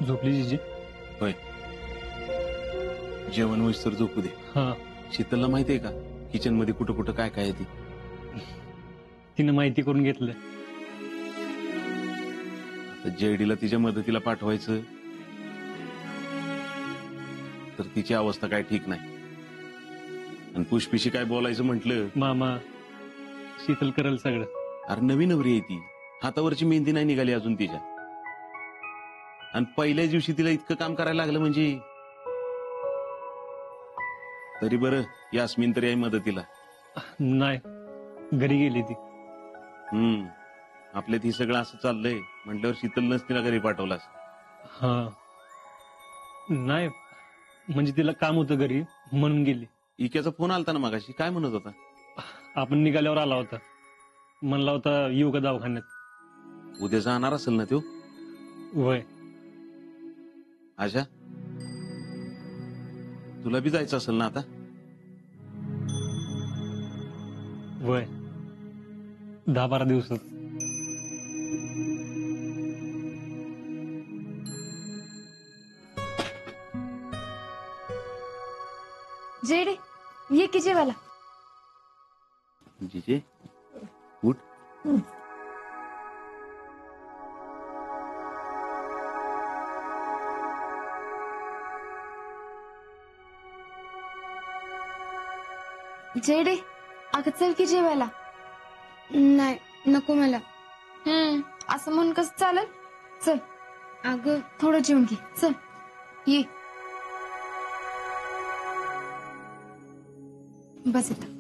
झोपली जीजी? होय, जेवण होईस्तर झोपू दे. हा. शीतलला माहितीये का किचन मध्ये कुठं कुठं काय काय आहे ती? तिनं माहिती करून घेतलं. तर जेडीला तिच्या मदतीला पाठवायचं तर तिची अवस्था काय ठीक नाही. आणि पुष्पीशी काय बोलायचं म्हटलं, मामा, शीतल करल सगळं. अरे नवी नवरी आहे ती, हातावरची मेहंदी नाही निघाली अजून तिच्या. आणि पहिल्याच दिवशी तिला इतकं काम करायला लागलं म्हणजे. तरी बरं यास्मिन तरी आहे मदतीला. नाही, घरी गेली ती. आपल्यात ही सगळं असं चाललंय म्हटल्यावर शीतलनंच तिला घरी पाठवलास. हा. नाही म्हणजे तिला काम होतं घरी म्हणून गेली. इक्याचा फोन आलता ना मगाशी, काय म्हणत होता? आपण निघाल्यावर आला होता, म्हणला होता येऊ का दवाखान्यात. उद्या जाणार असेल ना तो? वय. आशा, तुला बी जायचं असेल ना आता? वय, 10-12 दिवसात. जेडे, ये की जेवायला. जिजे उठ. जेडे, अगं चल की जेवायला. नाही, नको मला. असं म्हणून कसं चालेल? चल. अगं थोडं जेवून घे, चल ये. बस इथं.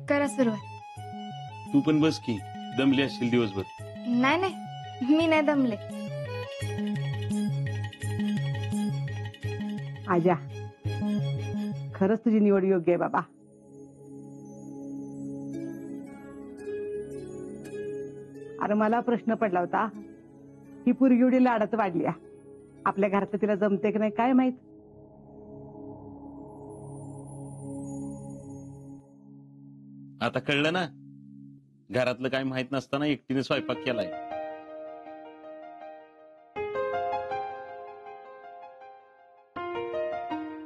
करा सुरुवात. तू पण बस की, दमली असशील दिवसभर. नाही नाही, मी नाही दमले. आजा, खरंच तुझी निवड योग्य आहे बाबा. अरे मला प्रश्न पडला होता, ही पोरगी एवढी लाडात वाढली, आपल्या घरात तिला जमते की नाही काय माहित. आता कळलं ना, घरातलं काय माहित नसताना एकटीने स्वयंपाक केलाय.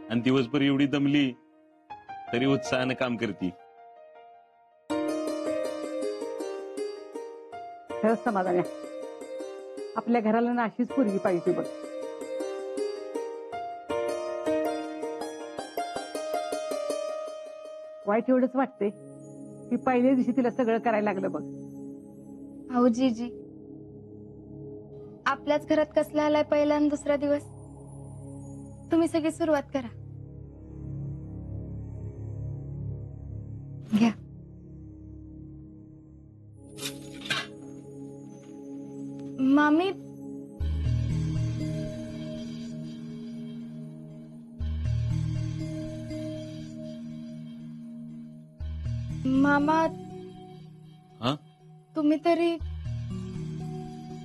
आणि दिवसभर एवढी दमली तरी उत्साहानं काम करती. खरंच समाधान आहे, आपल्या घराला ना अशीच पोरगी पाहिजे बघ. वाईट एवढंच वाटते की पहिल्या दिवशी तिला सगळं करायला लागलं बघ. अहो जीजी, आपल्याच घरात कसला आलाय पहिला आणि दुसरा दिवस. तुम्ही सगळी सुरुवात करा. घ्या. मामी, मामा, हा, तुम्ही तरी.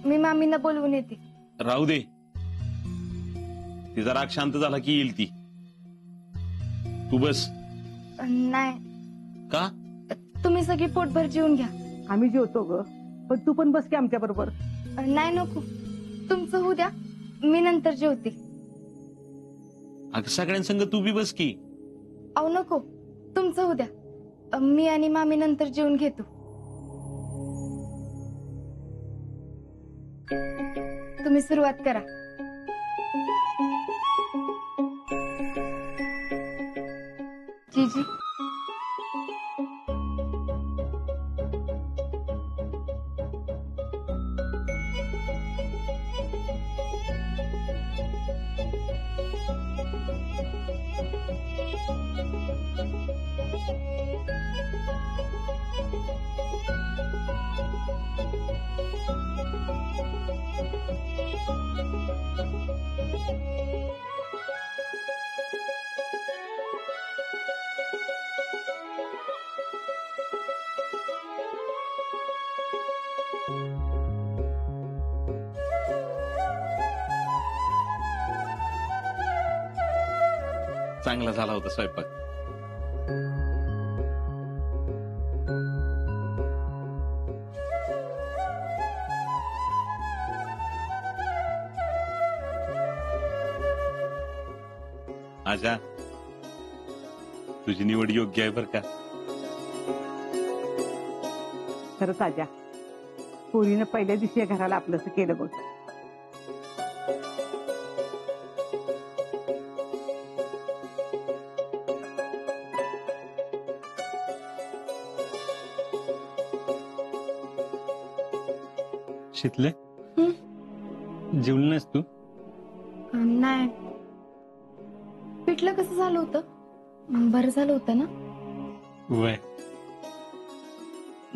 मी मामींना बोलवून येते. राहू दे, तिचा राग शांत झाला की येईल ती. तू बस. नाही, का? तुम्ही सगळी पोटभर जेवून घ्या. आम्ही जेवतो ग, पण तू पण बस की आमच्या बरोबर. नाही नको, तुमचं होऊ द्या, मी नंतर जेवते. अगं सगळ्यांसंग तू बी बस की. अहो नको, तुमचं होऊ द्या, मी आणि मामी नंतर जेवून घेतो. तुम्ही सुरुवात करा. जीजी, चांगला झाला होता स्वयंपाक. आजा, तुझी निवड योग्य आहे बर का. खरंच आजा, पोरीनं पहिल्या दिवशी या घराला आपलंसं केलं बघ. शितले, जेवली नाहीस तू? नाही. पिठलं कसं झालं होतं? बरं झालं होतं ना? वय,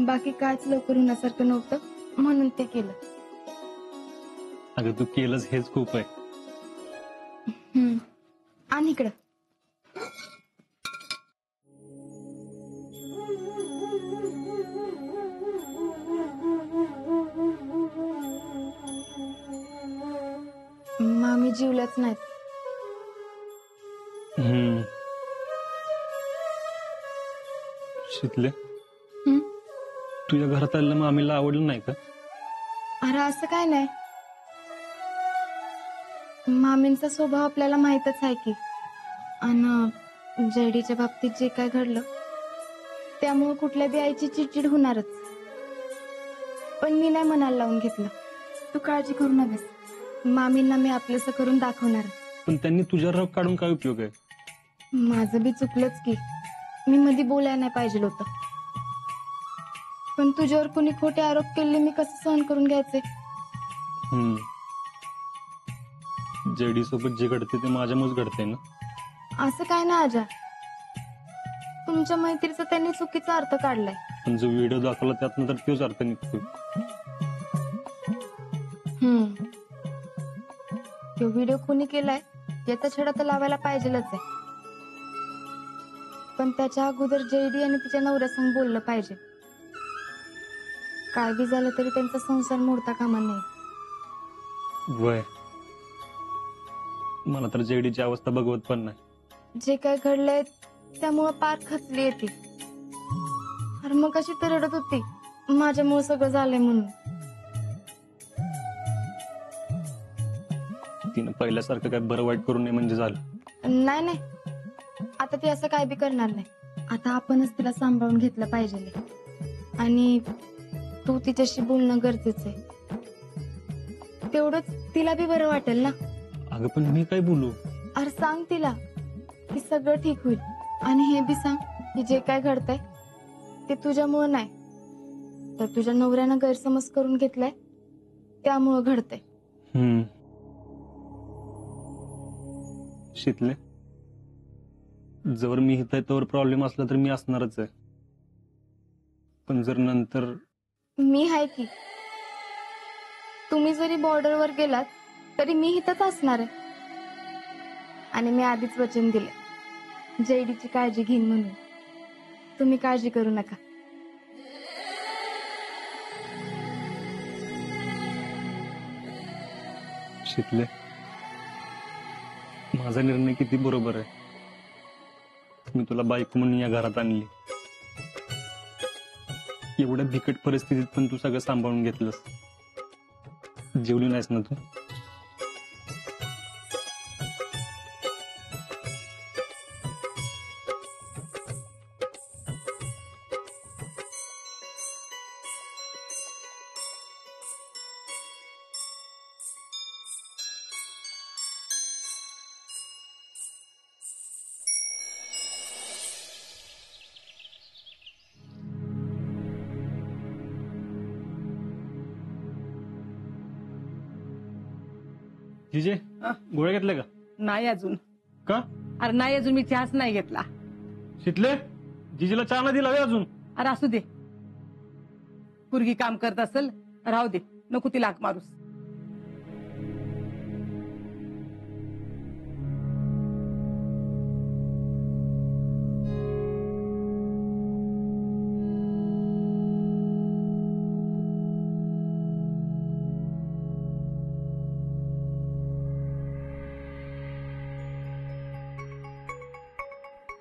बाकी कायच लवकर होण्यासारखं नव्हतं म्हणून ते केलं. अगं तू केलंच हेच खूप आहे. आणि इकडं मामी जीवल्याच नाहीत. शितले, हं? तुझ्या घरात आलेलं मामीला आवडलं नाही का? अरे असं काय नाही. मामींचा स्वभाव आपल्याला माहितच आहे की. आणि जयडीच्या बाबतीत जे काय घडलं त्यामुळे कुठल्या बी आईची चिडचिड होणारच. पण मी नाही मनाला लावून घेतलं. तू काळजी करू नकोस. मामींना मी आपलंसं करून दाखवणार. पण त्यांनी तुझ्या राग काढून काय उपयोग आहे? माझं बी चुकलंच की. मी मध्ये बोलायला नाही पाहिजे होतं. पण तुझ्यावर कोणी खोटे आरोप केले मी कसं सहन करून घ्यायचे? जेडी सोबत जे घडते ते माझ्यामुळेच घडते ना. असं काय ना आजा. तुमच्या मैत्रीचा त्यांनी चुकीचा अर्थ काढलाय. पण जो व्हिडिओ दाखवला त्यातनं तर तोच अर्थ निघतो. तो व्हिडिओ कोणी केलाय याचा छडा तर लावायला पाहिजेलच आहे. पण त्याच्या अगोदर जेडी आणि तिच्या नवऱ्यासंग बोललं पाहिजे. काय बी झालं तरी त्यांचा संसार मोडता कामा नाही. वय, मला तर जेडीची अवस्था बघवत पण नाही. जे काय घडलंय त्यामुळं पार खचली येते. अरे मग कशी तर रडत होती माझ्यामुळे सगळं झालंय म्हणून. तिनं पहिल्यासारखं काय बरं वाईट करू नये म्हणजे झालं. नाही नाही, आता ती असं काय बी करणार नाही. आता आपणच तिला सांभाळून घेतलं पाहिजे. आणि तू तिच्याशी बोलणं गरजेचं आहे. तेवढंच तिला बी बरं वाटेल ना. अगं पण मी काय बोलू? अरे सांग तिला की सगळं ठीक होईल. आणि हे बी सांग की जे काय घडतंय ते तुझ्यामुळं नाही तर तुझ्या नवऱ्यानं गैरसमज करून घेतलाय त्यामुळं घडतंय. शितले, जर मी इथं आहे तोवर प्रॉब्लेम असला तर मी असणारच आहे. पण जर नंतर मी आहे की. तुम्ही जरी बॉर्डरवर गेलात तरी मी इथंच असणार आहे. आणि मी आधीच वचन दिले जयडीची काळजी घेईन म्हणून. तुम्ही काळजी करू नका. शितले, माझा निर्णय किती बरोबर आहे. मी तुला बायको म्हणून या घरात आणली. एवढ्या बिकट परिस्थितीत पण तू सगळं सांभाळून घेतलंस. जेवली नाहीस ना तू? जिजे, गोळ्या घेतल्या का? नाही अजून. का? अरे नाही अजून, मी चहाच नाही घेतला. शितले, जिजीला चहा नाही दिला व्हय अजून? अरे असू दे, पोरगी काम करत असेल, राहू दे, नको तिला हाक मारूस.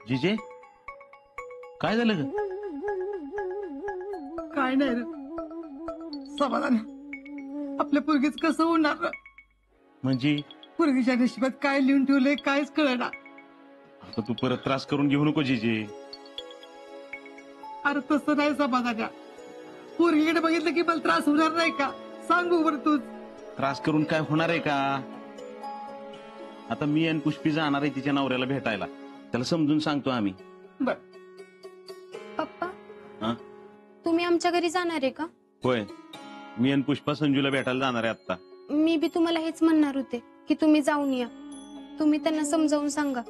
जिजे काय झालं ग? काय नाही रे समाधान, आपल्या पोरगीच कसं होणार रे? म्हणजे पोरगीच्या नशिबात काय लिहून ठेवलंय काहीच कळना. आता तू परत त्रास करून घेऊ नको जिजे. अरे तसं नाही समाधान, पोरगीकडे बघितलं की मला त्रास होणार नाही का? सांगू बरं तूच. त्रास करून काय होणार आहे का? आता मी आणि पुष्पी जाणार आहे तिच्या नवऱ्याला भेटायला, त्याला समजून सांगतो आम्ही. बर पप्पा हा? तुम्ही आमच्या घरी जाणार आहे का? होय, मी आणि पुष्पा संजूला भेटायला जाणार आहे आता. मी बी तुम्हाला हेच म्हणणार होते की तुम्ही जाऊन या. तुम्ही त्यांना समजावून सांगा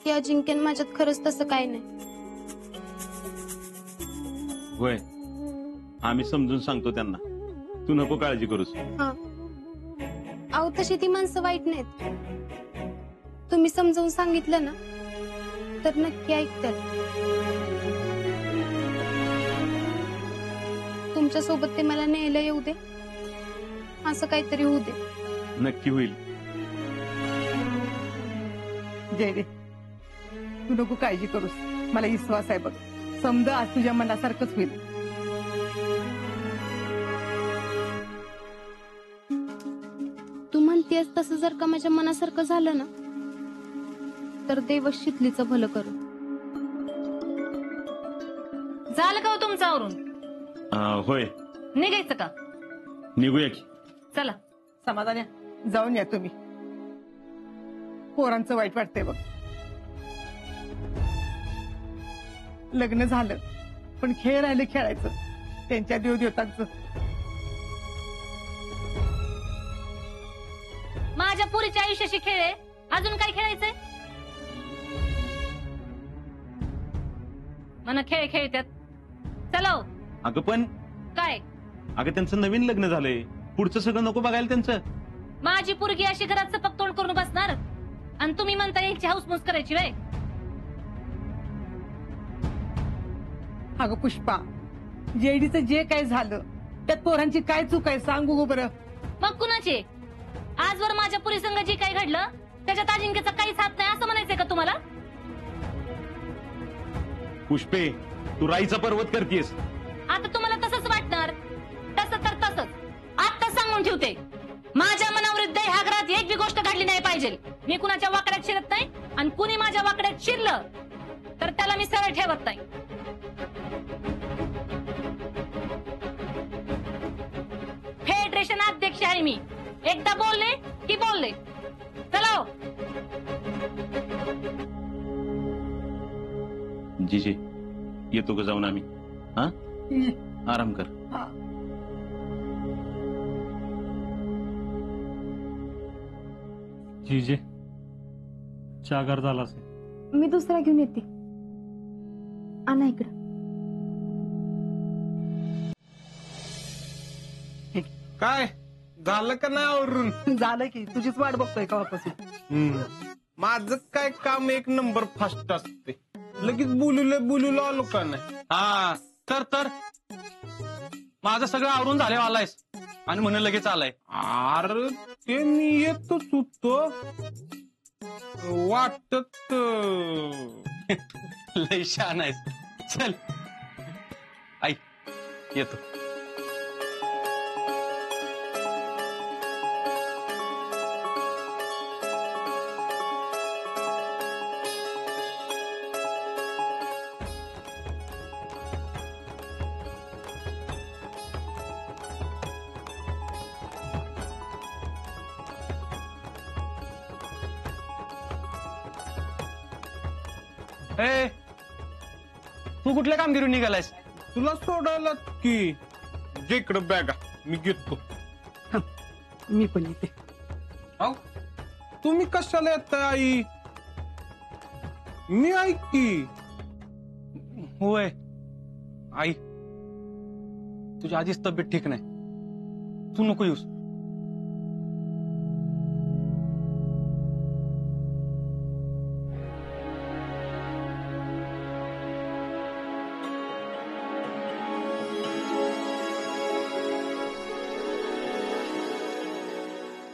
की अजिंक्यन माझ्यात खरंच तसं काय नाही. होय, आम्ही समजून सांगतो त्यांना, तू नको काळजी करूस. हा अहो तशी ती माणसं वाईट नाहीत. तुम्ही समजावून सांगितलं ना तर नक्की ऐकतात. तुमच्या सोबत ते मला न्यायला येऊ दे, असं काहीतरी होऊ दे. नक्की होईल. जय रे, तू नको काळजी करूस, मला विश्वास आहे बघ. समजा आज तुझ्या मनासारखंच होईल. तू म्हणतेस तसं जर का माझ्या मनासारखं झालं ना तर देव शितलीचं भलं करू. झालं का हो तुमचं आवरून? होय, निघायचं का? निघूया की. चला. समाधान जाऊन या तुम्ही. पोरांचं वाईट वाटतंय बघ. लग्न झालं पण खेळ राहिले खेळायचं त्यांच्या देवदेवतांचं. माझ्या पुरीच्या आयुष्याशी खेळ आहे, अजून काय खेळायचंय? मना खेळ खेळतात. चला हो. अगं पण काय अगं त्यांचं नवीन लग्न झालंय, पुढचं सगळं नको बघायला त्यांचं. माझी पुरगी अशी घरात सपक तोंड करून बसणार आणि तुम्ही म्हणता यायची हाऊसमौस करायची वय? अगं पुष्पा, जेडीचं जे काय झालं त्यात पोरांची काय चूक आहे सांगू गो बरं. मग कुणाची? आजवर माझ्या पुरी संग जे काय घडलं त्याच्यात अजिंक्यचा काहीच हात नाही असं म्हणायचंय का तुम्हाला? पुष्पे, तू राईचा पर्वत करतेस. आता तुम्हाला तसंच वाटणार. तसं तर तसंच. आता सांगून ठेवते, माझ्या मनाविरुद्ध ह्या घरात एक बी गोष्ट घडली नाही पाहिजे. मी कुणाच्या वाकड्यात शिरत नाही आणि कुणी माझ्या वाकड्यात शिरलं तर त्याला मी सरळ ठेवत नाही. फेडरेशन अध्यक्ष आहे मी. एकदा बोलले की बोलले. चला हो. जिजे, येतो का जाऊन आम्ही? हा, आराम कर. जिजे चहा झाला असेल. मी दुसरा घेऊन येते. आणा इकडं. काय झालं का नाही आवरून? झालं की तुझीच वाट बघतोय केव्हापासून. माझं काय काम एक नंबर फास्ट असते. लगेच बोलू आलो का नाही? हा तर माझं सगळं आवरून झाले आलायस आणि म्हणून लगेच आलाय. अरे ते मी येतच होतो वाटत. लय छान आहेस. चल आई येतो. ए, तू कुठल्या कामगिरी निघालायस? तुला सोडायला की जिकडे बॅगा मी घेतो. मी पण येते. अहो, तुम्ही कशाला येताय आई? मी ऐक की. होय आई, तुझी आधीच तब्येत ठीक नाही, तू नको येऊस.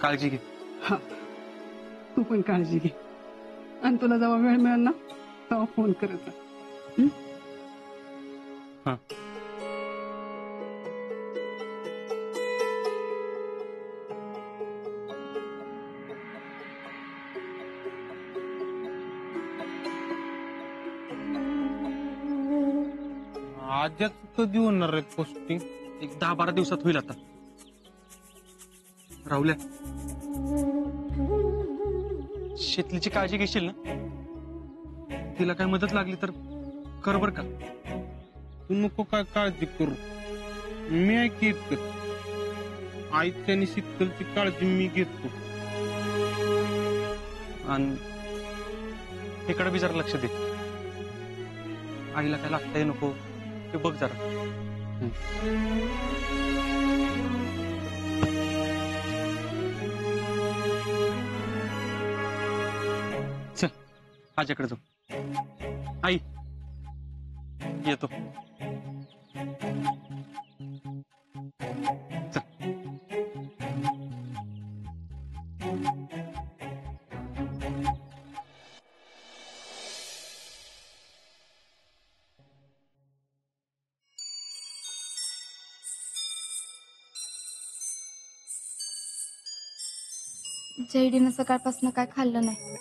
काळजी घे. तू पण काळजी घे. आणि तुला जेव्हा वेळ मिळेल ना तेव्हा फोन करत जा. हा. आजच कधी होणार आहे पोस्टिंग? एक 10-12 दिवसात होईल आता. राहुल्या, शेतलीची काळजी घेशील ना? तिला काय मदत लागली तर कर बर का. तू नको काय काळजी करू, मी आहे की इतकं. आईची आणि शीतलची काळजी मी घेतो. आणि इकडे बी जरा लक्ष दे. आईला काय लागतंय नको ते बघ जरा. चल आज्याकडे जाऊ. आई येतो. चल. जयडीनं सकाळपासून काय खाल्लं नाही.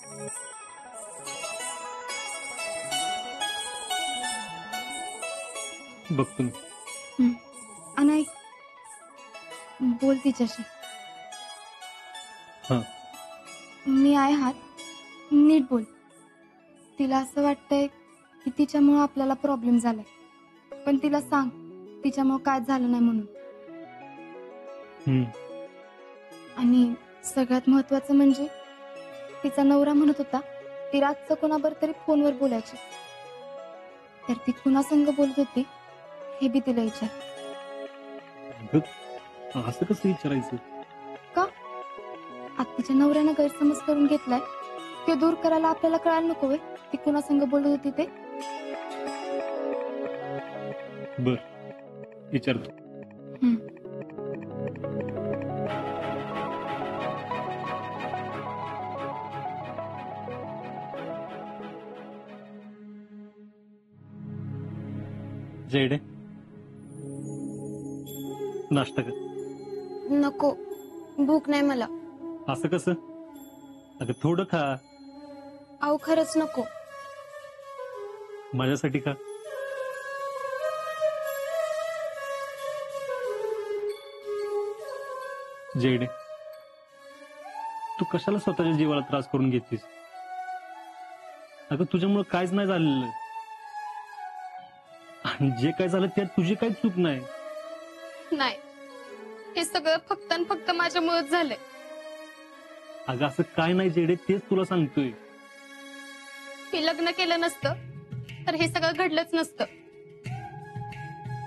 बघ तुम्ही. आणि बोल तिच्याशी. हा. मी आहे हात, नीट बोल. तिला असं वाटतंय की तिच्यामुळं आपल्याला प्रॉब्लेम झालाय, पण तिला सांग तिच्यामुळं काय झालं नाही म्हणून. आणि सगळ्यात महत्वाचं म्हणजे तिचा नवरा म्हणत होता ती रातचं कोणाबर तरी फोनवर बोलायची, तर ती कुणासंग बोलत होती हे बी तिला विचार. असं कसं विचारायचं? का आत्तीच्या नवऱ्यानं गैरसमज करून घेतलाय, ते दूर करायला आपल्याला कळायला नको होय ती कुणासंग बोलत होती ते. बर, विचारतो. जयडे, नाश्ता कर. नको, भूक नाही मला. असं कसं? अगं थोडं खा. अहो खरंच नको. माझ्यासाठी खा. जयडे, तू कशाला स्वतःच्या जीवाला त्रास करून घेतीस? अगं तुझ्यामुळे काहीच नाही झालेलं, आणि जे काय झालं त्यात तुझी काही चूक नाही. नाही, हे सगळं फक्त आणि फक्त माझ्यामुळेच झालंय. अगं असं काय नाही जयडे, तेच तुला सांगतोय. मी लग्न केलं नसतं तर हे सगळं घडलंच नसतं.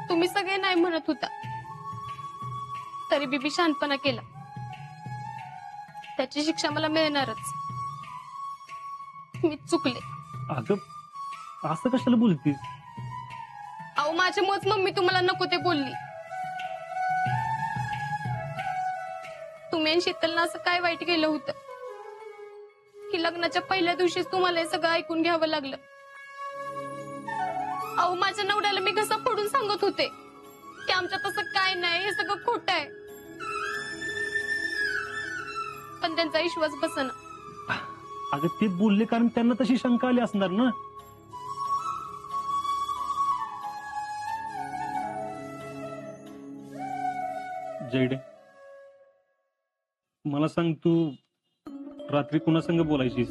तुम्ही सगळे नाही म्हणत होता तरी बीबी शांतपणा केला, त्याची शिक्षा मला मिळणारच. मी चुकले. अगं असं कशाला बोलतीस? अहो माझ्यामुळेच मम्मी तुम्हाला नको ते बोलली. तुम्ही आणि शीतलनं असं काय वाईट केलं होतं की लग्नाच्या पहिल्या दिवशीच तुम्हाला हे सगळं ऐकून घ्यावं लागलं. अहो माझ्या नवऱ्याला मी घसा फोडून सांगत होते की आमच्या तसं काय नाही, हे सगळं खोटं आहे, पण त्यांचा विश्वास बसना. अगं ते बोलले कारण त्यांना तशी शंका आली असणार ना. जयडे, मला सांग, तू रात्री कुणासंग बोलायचीस?